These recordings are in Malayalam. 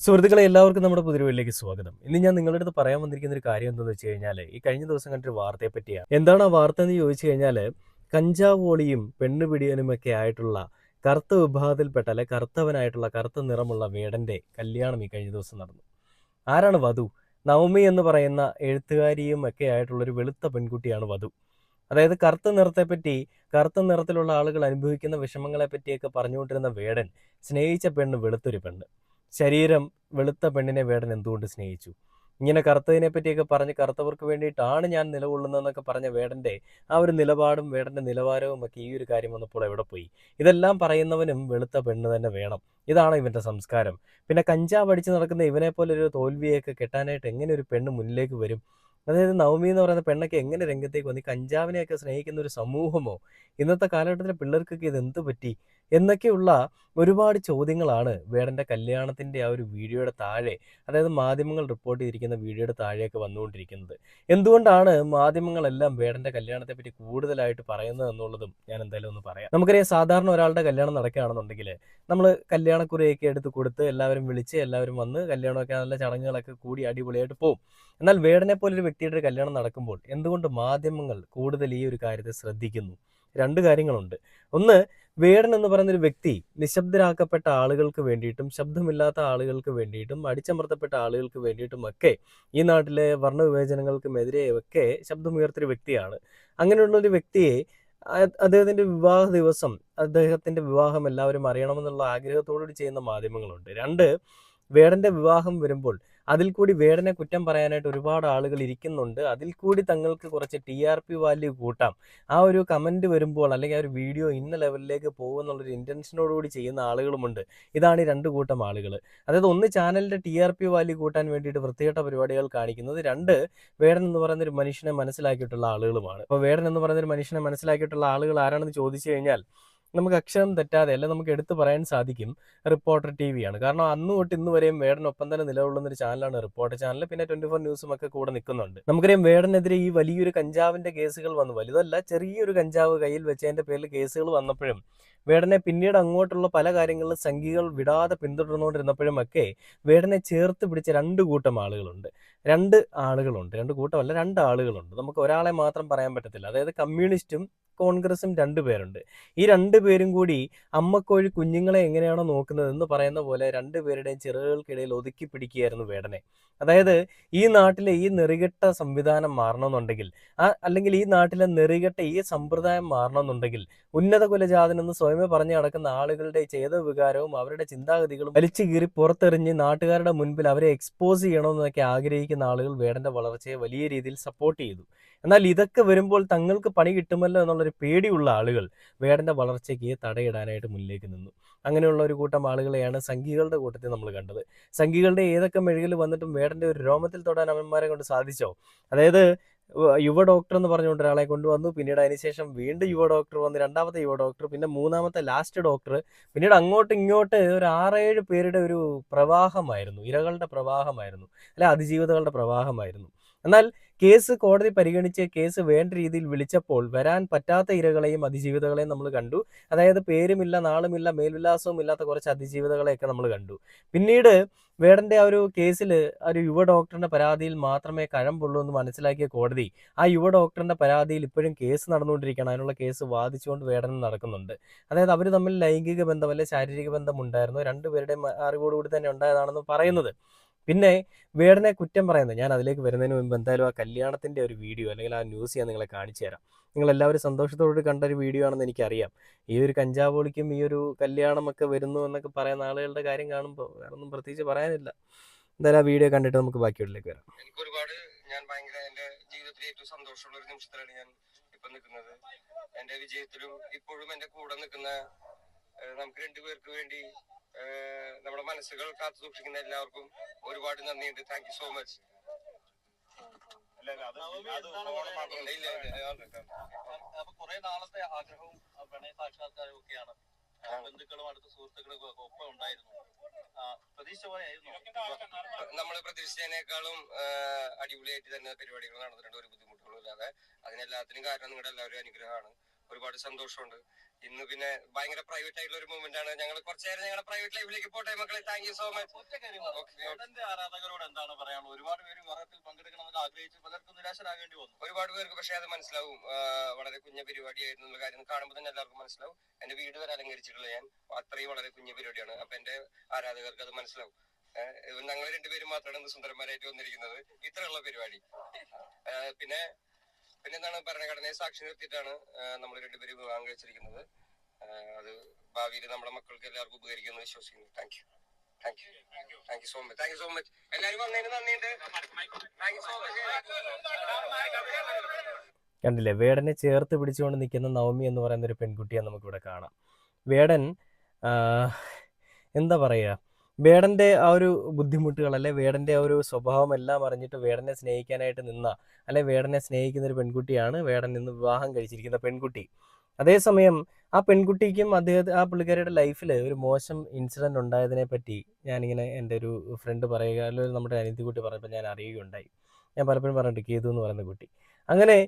സുഹൃത്തുക്കളെ എല്ലാവർക്കും നമ്മുടെ പുതിയ വീട്ടിലേക്ക് സ്വാഗതം. ഇന്ന് ഞാൻ നിങ്ങളുടെ അടുത്ത് പറയാൻ വന്നിരിക്കുന്ന ഒരു കാര്യം എന്താണെന്ന് വെച്ച് കഴിഞ്ഞാൽ ഈ കഴിഞ്ഞ ദിവസം കണ്ടൊരു വാർത്തയെ പറ്റിയാണ്. എന്താണ് ആ വാർത്ത എന്ന് ചോദിച്ചു കഴിഞ്ഞാൽ കഞ്ചാവ് ഓളിയും പെണ്ണുപിടിയനുമൊക്കെ ആയിട്ടുള്ള കറുത്ത വിഭാഗത്തിൽപ്പെട്ട അല്ലെ കറുത്തവനായിട്ടുള്ള കറുത്ത നിറമുള്ള വേടന്റെ കല്യാണം ഈ കഴിഞ്ഞ ദിവസം നടന്നു. ആരാണ് വധു? നവമി എന്ന് പറയുന്ന എഴുത്തുകാരിയും ഒക്കെ ആയിട്ടുള്ള ഒരു വെളുത്ത പെൺകുട്ടിയാണ് വധു. അതായത് കറുത്ത നിറത്തെപ്പറ്റി കറുത്ത നിറത്തിലുള്ള ആളുകൾ അനുഭവിക്കുന്ന വിഷമങ്ങളെ പറ്റിയൊക്കെ പറഞ്ഞുകൊണ്ടിരുന്ന വേടൻ സ്നേഹിച്ച പെണ്ണ് വെളുത്തൊരു പെണ്ണ്. ശരീരം വെളുത്ത പെണ്ണിനെ വേടൻ എന്തുകൊണ്ട് സ്നേഹിച്ചു? ഇങ്ങനെ കറുത്തതിനെ പറ്റിയൊക്കെ പറഞ്ഞ് കറുത്തവർക്ക് വേണ്ടിയിട്ടാണ് ഞാൻ നിലകൊള്ളുന്നതെന്നൊക്കെ പറഞ്ഞ വേടന്റെ ആ ഒരു നിലപാടും വേടന്റെ നിലവാരവും ഒക്കെ ഈ ഒരു കാര്യം വന്നപ്പോൾ എവിടെ പോയി? ഇതെല്ലാം പറയുന്നവനും വെളുത്ത പെണ്ണ് തന്നെ വേണം. ഇതാണ് ഇവന്റെ സംസ്കാരം. പിന്നെ കഞ്ചാവ് അടിച്ച് നടക്കുന്ന ഇവനെ പോലെ ഒരു തോൽവിയൊക്കെ കെട്ടാനായിട്ട് എങ്ങനെ ഒരു പെണ്ണ് മുന്നിലേക്ക് വരും? അതായത് നവമി എന്ന് പറയുന്ന പെണ്ണൊക്കെ എങ്ങനെ രംഗത്തേക്ക് വന്നു? ഈ കഞ്ചാവിനെയൊക്കെ സ്നേഹിക്കുന്ന ഒരു സമൂഹമോ? ഇന്നത്തെ കാലഘട്ടത്തിലെ പിള്ളേർക്കൊക്കെ ഇത് എന്ത് പറ്റി? എന്നൊക്കെയുള്ള ഒരുപാട് ചോദ്യങ്ങളാണ് വേടന്റെ കല്യാണത്തിന്റെ ആ ഒരു വീഡിയോയുടെ താഴെ, അതായത് മാധ്യമങ്ങൾ റിപ്പോർട്ട് ചെയ്തിരിക്കുന്ന വീഡിയോയുടെ താഴെയൊക്കെ വന്നുകൊണ്ടിരിക്കുന്നത്. എന്തുകൊണ്ടാണ് മാധ്യമങ്ങളെല്ലാം വേടന്റെ കല്യാണത്തെ പറ്റി കൂടുതലായിട്ട് പറയുന്നത് എന്നുള്ളതും ഞാൻ എന്തായാലും ഒന്ന് പറയാം. നമുക്കറിയാം, സാധാരണ ഒരാളുടെ കല്യാണം നടക്കുകയാണെന്നുണ്ടെങ്കിൽ നമ്മൾ കല്യാണക്കുറിയൊക്കെ എടുത്ത് കൊടുത്ത് എല്ലാവരും വിളിച്ച് എല്ലാവരും വന്ന് കല്യാണമൊക്കെ നല്ല ചടങ്ങുകളൊക്കെ കൂടി അടിപൊളിയായിട്ട് പോകും. എന്നാൽ വേടനെ പോലൊരു വ്യക്തിയുടെ ഒരു കല്യാണം നടക്കുമ്പോൾ എന്തുകൊണ്ട് മാധ്യമങ്ങൾ കൂടുതൽ ഈ ഒരു കാര്യത്തെ ശ്രദ്ധിക്കുന്നു? രണ്ട് കാര്യങ്ങളുണ്ട്. ഒന്ന്, വേടൻ എന്ന് പറയുന്ന ഒരു വ്യക്തി നിശബ്ദരാക്കപ്പെട്ട ആളുകൾക്ക് വേണ്ടിയിട്ടും ശബ്ദമില്ലാത്ത ആളുകൾക്ക് വേണ്ടിയിട്ടും അടിച്ചമർത്തപ്പെട്ട ആളുകൾക്ക് വേണ്ടിയിട്ടും ഒക്കെ ഈ നാട്ടിലെ വർണ്ണവിവേചനങ്ങൾക്കുമെതിരെ ഒക്കെ ശബ്ദമുയർത്തിയൊരു വ്യക്തിയാണ്. അങ്ങനെയുള്ള ഒരു വ്യക്തിയെ അദ്ദേഹത്തിന്റെ വിവാഹ ദിവസം അദ്ദേഹത്തിന്റെ വിവാഹം എല്ലാവരും അറിയണമെന്നുള്ള ആഗ്രഹത്തോടുകൂടി ചെയ്യുന്ന മാധ്യമങ്ങളുണ്ട്. രണ്ട്, വേടന്റെ വിവാഹം വരുമ്പോൾ അതിൽ കൂടി വേടനെ കുറ്റം പറയാനായിട്ട് ഒരുപാട് ആളുകൾ ഇരിക്കുന്നുണ്ട്. അതിൽ കൂടി തങ്ങൾക്ക് കുറച്ച് TRP വാല്യൂ കൂട്ടാം. ആ ഒരു കമന്റ് വരുമ്പോൾ അല്ലെങ്കിൽ ആ ഒരു വീഡിയോ ഇന്ന ലെവലിലേക്ക് പോകുമെന്നുള്ളൊരു ഇന്റൻഷനോടുകൂടി ചെയ്യുന്ന ആളുകളുമുണ്ട്. ഇതാണ് ഈ രണ്ട് കൂട്ടം ആളുകൾ. അതായത് ഒന്ന്, ചാനലിന്റെ TRP വാല്യൂ കൂട്ടാൻ വേണ്ടിയിട്ട് വൃത്തികെട്ട പരിപാടികൾ കാണിക്കുന്നത്. രണ്ട്, വേടൻ എന്ന് പറയുന്ന ഒരു മനുഷ്യനെ മനസ്സിലാക്കിയിട്ടുള്ള ആളുകളുമാണ്. അപ്പോൾ വേടൻ എന്ന് പറയുന്ന ഒരു മനുഷ്യനെ മനസ്സിലാക്കിയിട്ടുള്ള ആളുകൾ ആരാണെന്ന് ചോദിച്ചു കഴിഞ്ഞാൽ നമുക്ക് അക്ഷരം തെറ്റാതെ അല്ല നമുക്ക് എടുത്തു പറയാൻ സാധിക്കും, റിപ്പോർട്ടർ TV ആണ്. കാരണം അന്ന് തൊട്ട് ഇന്ന് വരെയും വേടനൊപ്പം തന്നെ നിലകൊള്ളുന്ന ഒരു ചാനലാണ് റിപ്പോർട്ടർ ചാനൽ. പിന്നെ 24 ന്യൂസും ഒക്കെ കൂടെ നിൽക്കുന്നുണ്ട്. നമുക്കറിയാം, വേടനെതിരെ ഈ വലിയൊരു കഞ്ചാവിന്റെ കേസുകൾ വന്നു. വലുതല്ല, ചെറിയൊരു കഞ്ചാവ് കയ്യിൽ വെച്ചതിന്റെ പേരിൽ കേസുകൾ വന്നപ്പോഴും വേടനെ പിന്നീട് അങ്ങോട്ടുള്ള പല കാര്യങ്ങളിലും സംഘികൾ വിടാതെ പിന്തുടർന്നുകൊണ്ടിരുന്നപ്പോഴും ഒക്കെ വേടനെ ചേർത്ത് പിടിച്ച രണ്ട് കൂട്ടം ആളുകളുണ്ട്. രണ്ട് കൂട്ടമല്ല, രണ്ടാളുകളുണ്ട്. നമുക്ക് ഒരാളെ മാത്രം പറയാൻ പറ്റത്തില്ല. അതായത് കമ്മ്യൂണിസ്റ്റും കോൺഗ്രസും രണ്ടുപേരുണ്ട്. ഈ രണ്ടുപേരും കൂടി അമ്മക്കോഴി കുഞ്ഞുങ്ങളെ എങ്ങനെയാണോ നോക്കുന്നത് എന്ന് പറയുന്ന പോലെ രണ്ടുപേരുടെയും ചിറകുകൾക്കിടയിൽ ഒതുക്കി പിടിക്കുകയായിരുന്നു വേടനെ. അതായത് ഈ നാട്ടിലെ ഈ നെറികെട്ട സംവിധാനം മാറണമെന്നുണ്ടെങ്കിൽ, അല്ലെങ്കിൽ ഈ നാട്ടിലെ നെറികെട്ട ഈ സമ്പ്രദായം മാറണമെന്നുണ്ടെങ്കിൽ ഉന്നത കുലജാതനെന്ന് സ്വയമേ പറഞ്ഞു നടക്കുന്ന ആളുകളുടെ ചേതവികാരവും അവരുടെ ചിന്താഗതികളും വലിച്ചു കീറി പുറത്തെറിഞ്ഞ് നാട്ടുകാരുടെ മുൻപിൽ അവരെ എക്സ്പോസ് ചെയ്യണമെന്നൊക്കെ ആഗ്രഹിക്കുന്ന ആളുകൾ വേടന്റെ വളർച്ചയെ വലിയ രീതിയിൽ സപ്പോർട്ട് ചെയ്തു. എന്നാൽ ഇതൊക്കെ വരുമ്പോൾ തങ്ങൾക്ക് പണി കിട്ടുമല്ലോ എന്നുള്ളൊരു പേടിയുള്ള ആളുകൾ വേടന്റെ വളർച്ചയ്ക്ക് തടയിടാനായിട്ട് മുന്നിലേക്ക് നിന്നു. അങ്ങനെയുള്ള ഒരു കൂട്ടം ആളുകളെയാണ് സംഘികളുടെ കൂട്ടത്തിൽ നമ്മൾ കണ്ടത്. സംഘികളുടെ ഏതൊക്കെ മെഴുകിൽ വന്നിട്ടും വേടന്റെ ഒരു രോമത്തിൽ തൊടാൻ അവന്മാരെ കൊണ്ട് സാധിച്ചോ? അതായത് യുവ ഡോക്ടർ എന്ന് പറഞ്ഞുകൊണ്ട് ഒരാളെ കൊണ്ടുവന്നു. പിന്നീട് അതിനുശേഷം വീണ്ടും യുവ ഡോക്ടർ വന്ന്, രണ്ടാമത്തെ യുവ ഡോക്ടർ, പിന്നെ മൂന്നാമത്തെ ലാസ്റ്റ് ഡോക്ടർ. പിന്നീട് അങ്ങോട്ട് ഇങ്ങോട്ട് ഒരു 6-7 പേരുടെ ഒരു പ്രവാഹമായിരുന്നു, ഇരകളുടെ പ്രവാഹമായിരുന്നു, അല്ലെ അതിജീവിതകളുടെ പ്രവാഹമായിരുന്നു. എന്നാൽ കേസ് കോടതി പരിഗണിച്ച് കേസ് വേണ്ട രീതിയിൽ വിളിച്ചപ്പോൾ വരാൻ പറ്റാത്ത ഇരകളെയും അതിജീവിതകളെയും നമ്മൾ കണ്ടു. അതായത് പേരുമില്ല, നാളുമില്ല, മേൽവിലാസവും ഇല്ലാത്ത കുറച്ച് അതിജീവിതകളെയൊക്കെ നമ്മൾ കണ്ടു. പിന്നീട് വേടന്റെ ആ ഒരു കേസിൽ ഒരു യുവ ഡോക്ടറിന്റെ പരാതിയിൽ മാത്രമേ കഴമ്പുള്ളൂ എന്ന് മനസ്സിലാക്കിയ കോടതി ആ യുവ ഡോക്ടറിന്റെ പരാതിയിൽ ഇപ്പോഴും കേസ് നടന്നുകൊണ്ടിരിക്കുകയാണ്. അതിനുള്ള കേസ് വാദിച്ചുകൊണ്ട് വേടൻ നടക്കുന്നുണ്ട്. അതായത് അവർ തമ്മിൽ ലൈംഗിക ബന്ധം അല്ലെ ശാരീരിക ബന്ധം ഉണ്ടായിരുന്നു, രണ്ടുപേരുടെയും അറിവോടുകൂടി തന്നെ ഉണ്ടായതാണെന്ന് പറയുന്നത്. പിന്നെ വേടനെ കുറ്റം പറയുന്നത്, ഞാൻ അതിലേക്ക് വരുന്നതിന് മുൻപ് എന്തായാലും ആ കല്യാണത്തിന്റെ ഒരു വീഡിയോ അല്ലെങ്കിൽ ആ ന്യൂസ് ഞാൻ നിങ്ങളെ കാണിച്ചു തരാം. നിങ്ങൾ എല്ലാവരും സന്തോഷത്തോട് കണ്ട ഒരു വീഡിയോ ആണെന്ന് എനിക്കറിയാം. ഈ ഒരു കഞ്ചാവോളിക്കും ഈ ഒരു കല്യാണമൊക്കെ വരുന്നു എന്നൊക്കെ പറയുന്ന ആളുകളുടെ കാര്യം കാണുമ്പോൾ വേറെ ഒന്നും പ്രത്യേകിച്ച് പറയാനില്ല. എന്തായാലും ആ വീഡിയോ കണ്ടിട്ട് നമുക്ക് ബാക്കിയുള്ളിലേക്ക് വരാം. എനിക്ക് ഒരുപാട്, ഞാൻ ഭയങ്കര എന്റെ ജീവിതത്തിലെ ഏറ്റവും സന്തോഷമുള്ള ഒരു നിമിഷത്തിലാണ് ഞാൻ ഇപ്പൊ നിൽക്കുന്നത്. എന്റെ വിജയത്തിലും ഇപ്പോഴും എന്റെ കൂടെ നിൽക്കുന്ന നമുക്ക് രണ്ടുപേർക്ക് വേണ്ടി നമ്മുടെ മനസ്സുകൾ കാത്തു സൂക്ഷിക്കുന്ന എല്ലാവർക്കും ഒരുപാട് നന്ദിയുണ്ട്. Thank you so much. കുറെ നാളത്തെ ആഗ്രഹവും പ്രണയ സാക്ഷാത്കാരവും ഒക്കെയാണ്. ബന്ധുക്കളും അടുത്ത സുഹൃത്തുക്കളും ഒപ്പം ഉണ്ടായിരുന്നു. പ്രതീക്ഷ പോലെയായിരുന്നു. നമ്മൾ പ്രതീക്ഷിച്ചതിനേക്കാളും അടിപൊളിയായിട്ട് തന്നെ പരിപാടികൾ നടന്നിട്ടുണ്ട്, ഒരു ബുദ്ധിമുട്ടുകളും ഇല്ലാതെ. അതിനെല്ലാത്തിനും കാരണം നിങ്ങളുടെ എല്ലാവരും അനുഗ്രഹമാണ്. ഒരുപാട് സന്തോഷമുണ്ട്. ഇന്ന് പിന്നെ ഭയങ്കര പ്രൈവറ്റ് ആയിട്ടുള്ള ഒരു മൂവ്മെന്റ് ആണ്. ഞങ്ങൾ കുറച്ചു നേരം ഞങ്ങളുടെ പ്രൈവറ്റ് ലൈഫിലേക്ക് പോട്ടെ മക്കളെ. Thank you so much. ഒറ്റ കാര്യം വേടന്റെ ആരാധകരോട് എന്താണ് പറയാനുള്ളത്? ഒരുപാട് പേര് വിവാഹത്തിൽ പങ്കെടുക്കണമെന്ന് ആഗ്രഹിച്ച് പലർക്കും നിരാശരാകേണ്ടി വന്നു. ഒരുപാട് പേർക്ക് പക്ഷെ അത് മനസ്സിലാവും. വളരെ കുഞ്ഞ പരിപാടിയായിരുന്നു എന്നുള്ള കാര്യം കാണുമ്പോൾ തന്നെ എല്ലാവർക്കും മനസ്സിലാവും. എന്റെ വീട് വരെ അലങ്കരിച്ചിട്ടുള്ള ഞാൻ അത്രയും വളരെ കുഞ്ഞ പരിപാടിയാണ്. അപ്പൊ എന്റെ ആരാധകർക്ക് അത് മനസ്സിലാവും. ഞങ്ങൾ രണ്ടുപേരും മാത്രമാണ് സുന്ദരന്മാരായിട്ട് വന്നിരിക്കുന്നത്. ഇത്രയുള്ള പരിപാടി. പിന്നെ എന്താണ്, ഭരണഘടനയെ സാക്ഷി നിർത്തിയിട്ടാണ് നമ്മൾ രണ്ടുപേരും വിവാഹം കഴിച്ചിരിക്കുന്നത്. അത് ഭാവിയിൽ നമ്മുടെ മക്കൾക്ക് എല്ലാവർക്കും ഉപകരിക്കുമെന്ന് വിശ്വസിക്കുന്നു. Thank you so much. Thank you so much. എല്ലാവരും വന്നതിന് നന്ദിയുണ്ട്. Thank you so much. കണ്ടില്ലേ, വേടനെ ചേർത്ത് പിടിച്ചുകൊണ്ട് നിൽക്കുന്ന നവമി എന്ന് പറയുന്ന ഒരു പെൺകുട്ടിയെ നമുക്കിവിടെ കാണാം. വേടൻ എന്താ പറയുക, വേടൻ്റെ ആ ഒരു ബുദ്ധിമുട്ടുകൾ, അല്ലെ വേടൻ്റെ ആ ഒരു സ്വഭാവം എല്ലാം അറിഞ്ഞിട്ട് വേടനെ സ്നേഹിക്കാനായിട്ട് നിന്ന, അല്ലെ വേടനെ സ്നേഹിക്കുന്ന ഒരു പെൺകുട്ടിയാണ് വേടൻ ഇന്ന് വിവാഹം കഴിച്ചിരിക്കുന്ന പെൺകുട്ടി. അതേസമയം ആ പെൺകുട്ടിക്കും ആ പുള്ളിക്കാരിയുടെ ലൈഫിൽ ഒരു മോശം ഇൻസിഡൻറ്റ് ഉണ്ടായതിനെ പറ്റി ഞാനിങ്ങനെ എൻ്റെ ഒരു ഫ്രണ്ട് പറയുക, അല്ലെങ്കിൽ നമ്മുടെ അനിയത്തിക്കുട്ടി പറഞ്ഞപ്പോൾ ഞാൻ അറിയുകയുണ്ടായി. ഞാൻ പലപ്പോഴും പറഞ്ഞിട്ട് കേതു എന്ന് പറയുന്ന കുട്ടി. അങ്ങനെ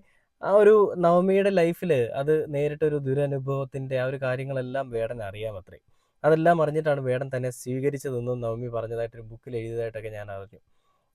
ആ ഒരു നവമിയുടെ ലൈഫിൽ അത് നേരിട്ടൊരു ദുരനുഭവത്തിൻ്റെ ആ ഒരു കാര്യങ്ങളെല്ലാം വേടൻ അറിയാമത്രേ. അതെല്ലാം അറിഞ്ഞിട്ടാണ് വേടൻ തന്നെ സ്വീകരിച്ചതെന്നും നവമി പറഞ്ഞതായിട്ടൊരു ബുക്കിൽ എഴുതിയതായിട്ടൊക്കെ ഞാൻ അറിഞ്ഞു.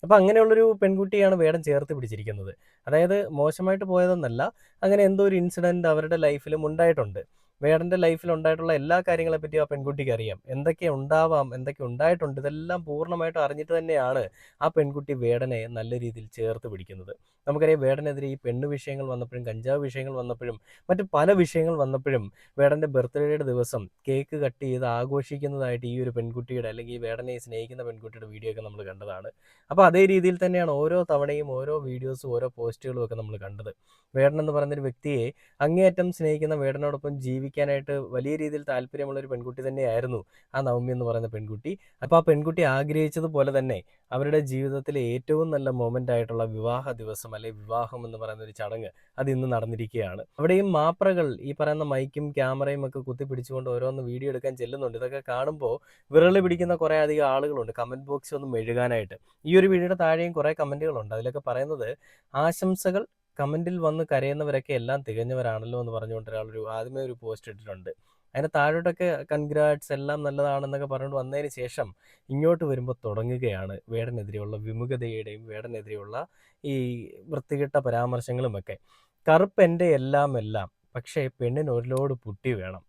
അപ്പോൾ അങ്ങനെയുള്ളൊരു പെൺകുട്ടിയാണ് വേടൻ ചേർത്ത് പിടിച്ചിരിക്കുന്നത്. അതായത് മോശമായിട്ട് പോയതെന്നല്ല, അങ്ങനെ എന്തോ ഒരു ഇൻസിഡൻറ്റ് അവരുടെ ലൈഫിലും ഉണ്ടായിട്ടുണ്ട്. വേടൻ്റെ ലൈഫിൽ ഉണ്ടായിട്ടുള്ള എല്ലാ കാര്യങ്ങളെപ്പറ്റിയും ആ പെൺകുട്ടിക്ക് അറിയാം. എന്തൊക്കെ ഉണ്ടാവാം, എന്തൊക്കെ ഉണ്ടായിട്ടുണ്ട്, ഇതെല്ലാം പൂർണ്ണമായിട്ടും അറിഞ്ഞിട്ട് തന്നെയാണ് ആ പെൺകുട്ടി വേടനെ നല്ല രീതിയിൽ ചേർത്ത് പിടിക്കുന്നത്. നമുക്കറിയാം, വേടനെതിരെ ഈ പെണ്ണ് വിഷയങ്ങൾ വന്നപ്പോഴും കഞ്ചാവ് വിഷയങ്ങൾ വന്നപ്പോഴും മറ്റു പല വിഷയങ്ങൾ വന്നപ്പോഴും വേടൻ്റെ ബർത്ത്ഡേയുടെ ദിവസം കേക്ക് കട്ട് ചെയ്ത് ആഘോഷിക്കുന്നതായിട്ട് ഈ ഒരു പെൺകുട്ടിയുടെ, അല്ലെങ്കിൽ ഈ വേടനെ സ്നേഹിക്കുന്ന പെൺകുട്ടിയുടെ വീഡിയോ ഒക്കെ നമ്മൾ കണ്ടതാണ്. അപ്പോൾ അതേ രീതിയിൽ തന്നെയാണ് ഓരോ തവണയും ഓരോ വീഡിയോസും ഓരോ പോസ്റ്റുകളും ഒക്കെ നമ്മൾ കണ്ടത്. വേടൻ എന്ന് പറയുന്നൊരു വ്യക്തിയെ അങ്ങേയറ്റം സ്നേഹിക്കുന്ന, വേടനോടൊപ്പം ജീവിക്കാനായിട്ട് വലിയ രീതിയിൽ താല്പര്യമുള്ള ഒരു പെൺകുട്ടി തന്നെയായിരുന്നു ആ നവമി എന്ന് പറയുന്ന പെൺകുട്ടി. അപ്പോൾ ആ പെൺകുട്ടി ആഗ്രഹിച്ചതുപോലെ തന്നെ അവരുടെ ജീവിതത്തിലെ ഏറ്റവും നല്ല മൊമെൻ്റ് ആയിട്ടുള്ള വിവാഹ ദിവസം, അല്ലെങ്കിൽ വിവാഹം എന്ന് പറയുന്ന ഒരു ചടങ്ങ് അത് ഇന്ന് നടന്നിരിക്കുകയാണ്. അവിടെയും മാപ്രകൾ ഈ പറയുന്ന മൈക്കും ക്യാമറയും ഒക്കെ കുത്തിപ്പിടിച്ചുകൊണ്ട് ഓരോന്ന് വീഡിയോ എടുക്കാൻ ചെല്ലുന്നുണ്ട്. ഇതൊക്കെ കാണുമ്പോൾ വിരളി പിടിക്കുന്ന കുറേ അധികം ആളുകളുണ്ട് കമൻറ്റ് ബോക്സ് ഒന്ന് മെഴുകാനായിട്ട്. ഈ ഒരു വീഡിയോയുടെ താഴെയും കുറേ കമൻറ്റുകളുണ്ട്. അതിലൊക്കെ പറയുന്നത് ആശംസകൾ കമൻറ്റിൽ വന്ന് കരയുന്നവരൊക്കെ എല്ലാം തികഞ്ഞവരാണല്ലോ എന്ന് പറഞ്ഞുകൊണ്ട് ആദ്യമേ ഒരു പോസ്റ്റ് ഇട്ടിട്ടുണ്ട്. അതിന് താഴോട്ടൊക്കെ കൺഗ്രാറ്റ്സ്, എല്ലാം നല്ലതാണെന്നൊക്കെ പറഞ്ഞുകൊണ്ട് വന്നതിന് ശേഷം ഇങ്ങോട്ട് വരുമ്പോൾ തുടങ്ങുകയാണ് വേടനെതിരെയുള്ള വിമുഖതയുടെയും വേടനെതിരെയുള്ള ഈ വൃത്തികെട്ട പരാമർശങ്ങളുമൊക്കെ. കറുപ്പ് എൻ്റെ എല്ലാം, പക്ഷേ പെണ്ണിന് ഒരു ലോഡ് പുട്ടി വേണം,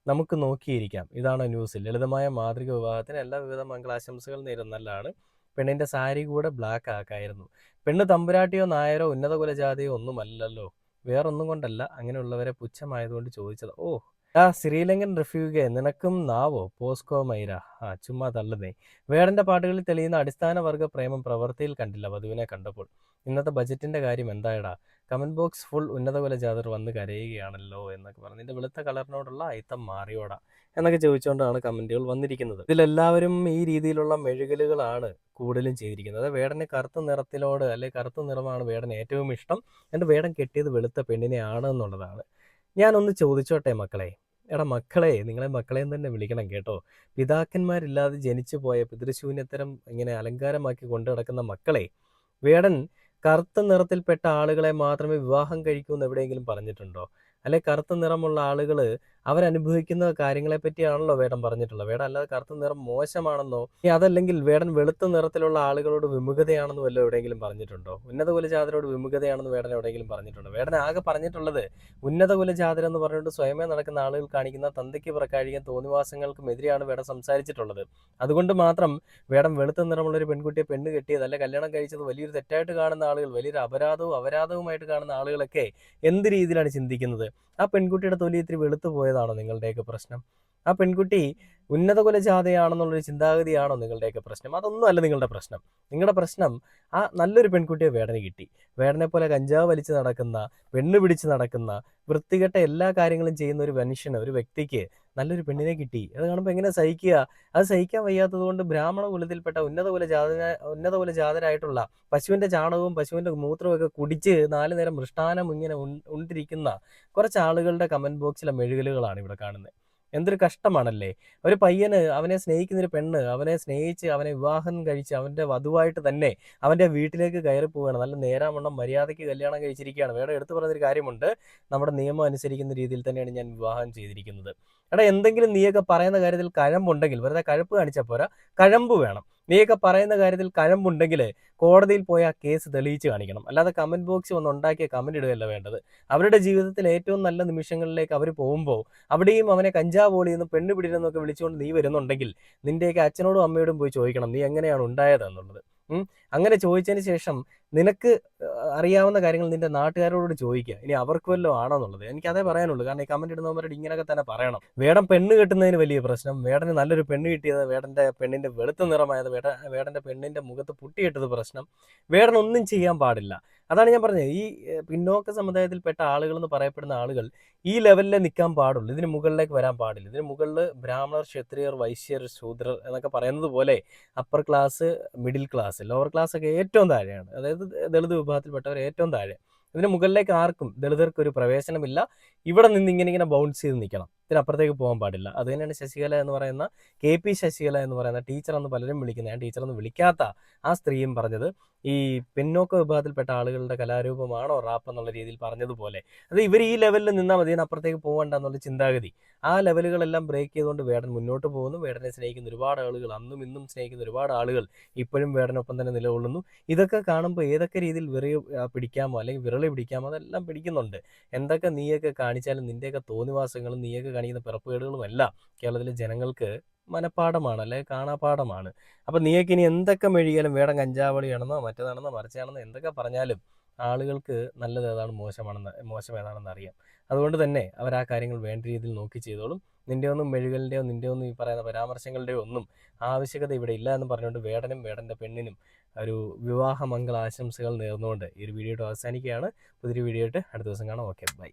നമുക്ക് നോക്കിയിരിക്കാം. ഇതാണ് ന്യൂസ്. ലളിതമായ മാതൃക വിവാഹത്തിന് എല്ലാവിധ മംഗളാശംസകൾ നേരുന്നല്ലാണ്. പെണ്ണിൻ്റെ സാരി കൂടെ ബ്ലാക്ക് ആക്കായിരുന്നു. പെണ്ണ് തമ്പുരാട്ടിയോ നായരോ ഉന്നത കുലജാതിയോ ഒന്നുമല്ലല്ലോ. വേറൊന്നും കൊണ്ടല്ല, അങ്ങനെയുള്ളവരെ പുച്ഛമായതുകൊണ്ട് ചോദിച്ചത്. ഓ ശ്രീലങ്കൻ റെഫ്യൂഗെ, നിനക്കും നാവോ പോസ്കോ മൈര, ചുമ്മാ തള്ളുന്നേ. വേടൻ്റെ പാട്ടുകളിൽ തെളിയുന്ന അടിസ്ഥാന വർഗ പ്രേമം പ്രവൃത്തിയിൽ കണ്ടില്ല വധുവിനെ കണ്ടപ്പോൾ. ഇന്നത്തെ ബജറ്റിൻ്റെ കാര്യം എന്തായടാ? കമൻറ്റ് ബോക്സ് ഫുൾ ഉന്നത കുലജാതർ വന്ന് കരയുകയാണല്ലോ എന്നൊക്കെ പറഞ്ഞു. നിന്റെ വെളുത്ത കളറിനോടുള്ള അയിത്തം മാറിയോടാ എന്നൊക്കെ ചോദിച്ചുകൊണ്ടാണ് കമൻറ്റുകൾ വന്നിരിക്കുന്നത്. ഇതിലെല്ലാവരും ഈ രീതിയിലുള്ള മെഴുകലുകളാണ് കൂടുതലും ചെയ്തിരിക്കുന്നത്. വേടന് കറുത്ത നിറത്തിലോട്, അല്ലെങ്കിൽ കറുത്ത നിറമാണ് വേടന് ഏറ്റവും ഇഷ്ടം. എൻ്റെ വേടൻ കെട്ടിയത് വെളുത്ത പെണ്ണിനെയാണ് എന്നുള്ളതാണ്. ഞാനൊന്ന് ചോദിച്ചോട്ടെ മക്കളെ, എടാ മക്കളെ, നിങ്ങളെ മക്കളെയും തന്നെ വിളിക്കണം കേട്ടോ. പിതാക്കന്മാരില്ലാതെ ജനിച്ചു പോയ പിതൃശൂന്യത്തരം ഇങ്ങനെ അലങ്കാരമാക്കി കൊണ്ടു നടക്കുന്ന മക്കളെ, വേടൻ കറുത്ത നിറത്തിൽപ്പെട്ട ആളുകളെ മാത്രമേ വിവാഹം കഴിക്കൂ എന്ന് എവിടെയെങ്കിലും പറഞ്ഞിട്ടുണ്ടോ? അല്ലെ കറുത്ത നിറമുള്ള ആളുകൾ അവരനുഭവിക്കുന്ന കാര്യങ്ങളെ പറ്റിയാണല്ലോ വേടൻ പറഞ്ഞിട്ടുള്ളത്. വേടൻ അല്ലാതെ കറുത്ത നിറം മോശമാണെന്നോ, അതല്ലെങ്കിൽ വേടൻ വെളുത്ത നിറത്തിലുള്ള ആളുകളോട് വിമുഖതയാണെന്ന് വല്ലതും എവിടെയെങ്കിലും പറഞ്ഞിട്ടുണ്ടോ? ഉന്നത കുലജാതരോട് വിമുഖതയാണെന്ന് വേടൻ എവിടെയെങ്കിലും പറഞ്ഞിട്ടുണ്ടോ? വേടൻ ആകെ പറഞ്ഞിട്ടുള്ളത് ഉന്നത കുലജാതരെന്ന് പറഞ്ഞിട്ട് സ്വയമേ നടക്കുന്ന ആളുകൾ കാണിക്കുന്ന തന്തയ്ക്ക് പുറക്കാഴിക്കാൻ തോന്നിവാസങ്ങൾക്കും എതിരെയാണ് വേടൻ സംസാരിച്ചിട്ടുള്ളത്. അതുകൊണ്ട് മാത്രം വേടൻ വെളുത്ത നിറമുള്ളൊരു പെൺകുട്ടിയെ പെണ്ണ് കെട്ടിയത്, അല്ലെ കല്യാണം കഴിച്ചത് വലിയൊരു തെറ്റായിട്ട് കാണുന്ന ആളുകൾ, വലിയൊരു അപരാധവുമായിട്ട് കാണുന്ന ആളുകളൊക്കെ എന്ത് രീതിയിലാണ് ചിന്തിക്കുന്നത്? ആ പെൺകുട്ടിയുടെ തൊലി ഇത്തിരി വെളുത്തു പോയതാണോ നിങ്ങളുടെയൊക്കെ പ്രശ്നം? ആ പെൺകുട്ടി ഉന്നത കുലജാതയാണെന്നുള്ളൊരു ചിന്താഗതിയാണോ നിങ്ങളുടെയൊക്കെ പ്രശ്നം? അതൊന്നും അല്ല നിങ്ങളുടെ പ്രശ്നം. നിങ്ങളുടെ പ്രശ്നം ആ നല്ലൊരു പെൺകുട്ടിയെ വേടന് കിട്ടി. വേടനെ പോലെ കഞ്ചാവ് വലിച്ച് നടക്കുന്ന, പെണ്ണ് പിടിച്ച് നടക്കുന്ന, വൃത്തികെട്ട എല്ലാ കാര്യങ്ങളും ചെയ്യുന്ന ഒരു മനുഷ്യന്, ഒരു വ്യക്തിക്ക് നല്ലൊരു പെണ്ണിനെ കിട്ടി. അത് കാണുമ്പോൾ എങ്ങനെ സഹിക്കുക? അത് സഹിക്കാൻ വയ്യാത്തത് കൊണ്ട് ബ്രാഹ്മണ കുലത്തിൽപ്പെട്ട ഉന്നത കുലജാതരായിട്ടുള്ള പശുവിൻ്റെ ചാണകവും പശുവിൻ്റെ മൂത്രവും ഒക്കെ കുടിച്ച് 4 നേരം മൃഷ്ടാനം ഇങ്ങനെ ഉണ്ടിരിക്കുന്ന കുറച്ച് ആളുകളുടെ കമൻറ്റ് ബോക്സിലെ മെഴുകലുകളാണ് ഇവിടെ കാണുന്നത്. എന്തൊരു കഷ്ടമാണല്ലേ. ഒരു പയ്യന് അവനെ സ്നേഹിക്കുന്നൊരു പെണ്ണ് അവനെ സ്നേഹിച്ച് അവനെ വിവാഹം കഴിച്ച് അവൻ്റെ വധുവായിട്ട് തന്നെ അവൻ്റെ വീട്ടിലേക്ക് കയറി പോവുകയാണ്. നല്ല നേരാവണ്ണം മര്യാദയ്ക്ക് കല്യാണം കഴിച്ചിരിക്കുകയാണ്. വേറെ എടുത്തു പറഞ്ഞൊരു കാര്യമുണ്ട്, നമ്മുടെ നിയമം അനുസരിക്കുന്ന രീതിയിൽ തന്നെയാണ് ഞാൻ വിവാഹം ചെയ്തിരിക്കുന്നത്. എടാ, എന്തെങ്കിലും നീയൊക്കെ പറയുന്ന കാര്യത്തിൽ കഴമ്പുണ്ടെങ്കിൽ വെറുതെ കഴപ്പ് കാണിച്ചാൽ പോരാ, കഴമ്പ് വേണം. നീയൊക്കെ പറയുന്ന കാര്യത്തിൽ കഴമ്പുണ്ടെങ്കിൽ കോടതിയിൽ പോയി ആ കേസ് തെളിയിച്ച് കാണിക്കണം. അല്ലാതെ കമൻറ്റ് ബോക്സിൽ വന്ന് ഉണ്ടാക്കിയ കമൻറ്റ് ഇടുകയല്ല വേണ്ടത്. അവരുടെ ജീവിതത്തിൽ ഏറ്റവും നല്ല നിമിഷങ്ങളിലേക്ക് അവർ പോകുമ്പോൾ അവിടെയും അവനെ കഞ്ചാവ് പോളിയെന്നും പെണ്ണ് പിടിയെന്നൊക്കെ വിളിച്ചുകൊണ്ട് നീ വരുന്നുണ്ടെങ്കിൽ നിൻ്റെയൊക്കെ അച്ഛനോടും അമ്മയോടും പോയി ചോദിക്കണം നീ എങ്ങനെയാണ് ഉണ്ടായത് എന്നുള്ളത്. അങ്ങനെ ചോദിച്ചതിന് ശേഷം നിനക്ക് അറിയാവുന്ന കാര്യങ്ങൾ നിന്റെ നാട്ടുകാരോട് ചോദിക്കുക. ഇനി അവർക്ക് വല്ലതും ആണോ എന്നുള്ളത് എനിക്കതേ പറയാനുള്ളൂ. കാരണം ഈ കമൻറ്റ് ഇടുന്നവരോട് ഇങ്ങനെയൊക്കെ തന്നെ പറയണം. വേടൻ പെണ്ണ് കെട്ടുന്നതിന് വലിയ പ്രശ്നം, വേടന് നല്ലൊരു പെണ്ണ് കിട്ടിയത്, വേടൻ്റെ പെണ്ണിൻ്റെ വെളുത്ത നിറമായത്, വേടൻ്റെ പെണ്ണിൻ്റെ മുഖത്ത് പുട്ടിയിട്ടത് പ്രശ്നം. വേടൻ ഒന്നും ചെയ്യാൻ പാടില്ല. അതാണ് ഞാൻ പറഞ്ഞത്, ഈ പിന്നോക്ക സമുദായത്തിൽപ്പെട്ട ആളുകൾ എന്ന് പറയപ്പെടുന്ന ആളുകൾ ഈ ലെവലിലേ നിൽക്കാൻ പാടുള്ളൂ. ഇതിന് മുകളിലേക്ക് വരാൻ പാടില്ല. ഇതിന് മുകളിൽ ബ്രാഹ്മണർ, ക്ഷത്രിയർ, വൈശ്യർ, ശൂദ്രർ എന്നൊക്കെ പറയുന്നത് പോലെ upper class, middle class, lower class ഒക്കെ ഏറ്റവും താഴെയാണ്. അതായത് ദളിത് വിഭാഗത്തിൽപ്പെട്ടവർ ഏറ്റവും താഴെ. ഇതിന് മുകളിലേക്ക് ആർക്കും ദളിതർക്ക് ഒരു പ്രവേശനമില്ല. ഇവിടെ നിന്ന് ഇങ്ങനെ ബൗൺസ് ചെയ്ത് നിൽക്കണം. ഇതിനപ്പുറത്തേക്ക് പോകാൻ പാടില്ല. അത് തന്നെയാണ് ശശികല എന്ന് പറയുന്ന KP ശശികല എന്ന് പറയുന്ന ടീച്ചർ എന്ന് പലരും വിളിക്കുന്നത്, ഞാൻ ടീച്ചറെന്ന് വിളിക്കാത്ത ആ സ്ത്രീയും പറഞ്ഞത് ഈ പിന്നോക്ക വിഭാഗത്തിൽപ്പെട്ട ആളുകളുടെ കലാരൂപമാണോ റാപ്പ് എന്നുള്ള രീതിയിൽ പറഞ്ഞതുപോലെ അത് ഇവർ ഈ ലെവലിൽ നിന്നാൽ മതി, ഇതിനപ്പുറത്തേക്ക് പോകണ്ട എന്നുള്ള ചിന്താഗതി. ആ ലെവലുകളെല്ലാം ബ്രേക്ക് ചെയ്തുകൊണ്ട് വേടൻ മുന്നോട്ട് പോകുന്നു. വേടനെ സ്നേഹിക്കുന്ന ഒരുപാട് ആളുകൾ, അന്നും ഇന്നും സ്നേഹിക്കുന്ന ഒരുപാട് ആളുകൾ ഇപ്പോഴും വേടനൊപ്പം തന്നെ നിലകൊള്ളുന്നു. ഇതൊക്കെ കാണുമ്പോൾ ഏതൊക്കെ രീതിയിൽ പിടിക്കാമോ അല്ലെങ്കിൽ വിരളി പിടിക്കാമോ അതെല്ലാം പിടിക്കുന്നുണ്ട്. എന്തൊക്കെ നീയൊക്കെ കാണിച്ചാലും നിൻ്റെയൊക്കെ തോന്നിവാസങ്ങളും നീയൊക്കെ കാണിക്കുന്ന പിറപ്പുകേടുകളും എല്ലാം കേരളത്തിലെ ജനങ്ങൾക്ക് മനപ്പാഠമാണ്, അല്ലെങ്കിൽ കാണാപ്പാഠമാണ്. അപ്പം നീയൊക്കെ ഇനി എന്തൊക്കെ മെഴുകിയാലും വേടൻ കഞ്ചാവളിയാണെന്നോ മറ്റേതാണെന്നോ മറിച്ചാണെന്നോ എന്തൊക്കെ പറഞ്ഞാലും ആളുകൾക്ക് നല്ലത് ഏതാണ് മോശം ഏതാണെന്ന് അറിയാം. അതുകൊണ്ട് തന്നെ അവർ ആ കാര്യങ്ങൾ വേണ്ട രീതിയിൽ നോക്കി ചെയ്തോളും. നിൻ്റെ ഒന്നും മെഴുകലിൻ്റെയോ നിൻ്റെ ഒന്നും ഈ പറയുന്ന പരാമർശങ്ങളുടെയോ ഒന്നും ആവശ്യകത ഇവിടെ ഇല്ല എന്ന് പറഞ്ഞുകൊണ്ട് വേടനും വേടൻ്റെ പെണ്ണിനും ഒരു വിവാഹമംഗള ആശംസകൾ നേർന്നുകൊണ്ട് ഈ ഒരു വീഡിയോ അവസാനിക്കുകയാണ്. പുതിയൊരു വീഡിയോ ആയിട്ട് അടുത്ത ദിവസം കാണാം. Okay, by.